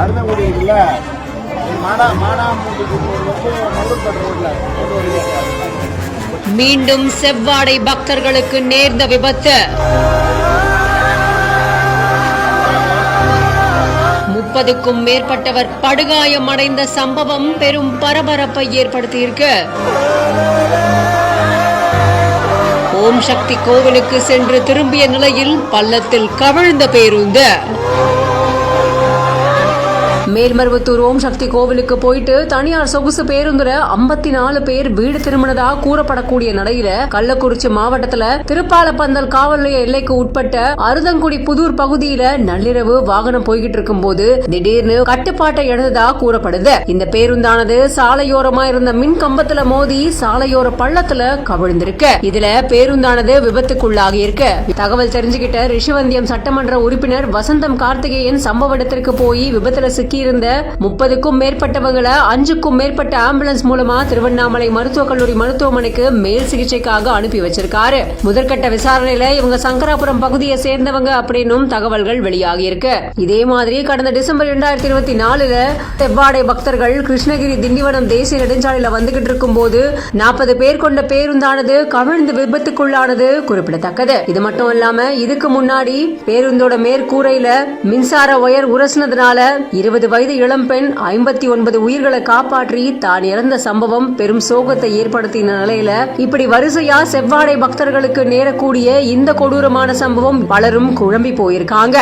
அருந்தங்குடி இருக்குல்ல, மானாமூடி ரோட்ல மீண்டும் செவ்வாடை பக்தர்களுக்கு நேர்ந்த விபத்து. 30க்கும் மேற்பட்டவர் படுகாயமடைந்த சம்பவம் பெரும் பரபரப்பை ஏற்படுத்தியிருக்கு. ஓம் சக்தி கோவிலுக்கு சென்று திரும்பிய நிலையில் பள்ளத்தில் கவிழ்ந்த பேருந்து. மேல்மருவத்தூர் ஓம் சக்தி கோவிலுக்கு போயிட்டு தனியார் சொகுசு பேருந்துல 54 பேர் வீடு திரும்பினதா கூறப்படக்கூடிய நிலையில கள்ளக்குறிச்சி மாவட்டத்துல திருப்பாலப்பந்தல் காவல் நிலைய எல்லைக்கு உட்பட்ட அருந்தங்குடி புதூர் பகுதியில நள்ளிரவு வாகனம் போய்கிட்டு இருக்கும் போது திடீர்னு கட்டுப்பாட்டை இழந்ததா கூறப்படுது. இந்த பேருந்தானது சாலையோரமா இருந்த மின் கம்பத்துல மோதி சாலையோர பள்ளத்துல கவிழ்ந்திருக்கு. இதுல பேருந்தானது விபத்துக்குள்ளாகி இருக்கு. தகவல் தெரிஞ்சுக்கிட்ட ரிஷிவந்தியம் சட்டமன்ற உறுப்பினர் வசந்தம் கார்த்திகேயன் சம்பவ இடத்திற்கு போய் விபத்துல சிக்கி இருந்த 30க்கும் மேற்பட்டவங்களை 5க்கும் மேற்பட்ட ஆம்புலன்ஸ் மூலமா திருவண்ணாமலை மருத்துவக் கல்லூரி மருத்துவமனைக்கு மேல் சிகிச்சைக்காக அனுப்பி வச்சிருக்காரு. முதற்கட்ட விசாரணையில இவங்க சங்கராபுரம் பகுதியை சேர்ந்தவங்க அப்படின்னும் தகவல்கள் வெளியாகி இருக்கு. இதே மாதிரி கடந்த டிசம்பர் 2024 செவ்வாடை பக்தர்கள் கிருஷ்ணகிரி திண்டிவனம் தேசிய நெடுஞ்சாலையில வந்துகிட்டு இருக்கும் போது 40 பேர் கொண்ட பேருந்தானது கவிழ்ந்து விபத்துக்குள்ளானது குறிப்பிடத்தக்கது. இது மட்டும் இல்லாம இதுக்கு முன்னாடி பேருந்தோட மேற்கூரையில மின்சார ஒயர் உரசினதுனால 20 வயது இளம்பெண் 59 உயிர்களை காப்பாற்றி தான் இறந்த சம்பவம் பெரும் சோகத்தை ஏற்படுத்தின நிலையில இப்படி வரிசையா செவ்வாடை பக்தர்களுக்கு நேரக்கூடிய இந்த கொடூரமான சம்பவம் பலரும் குழம்பி போயிருக்காங்க.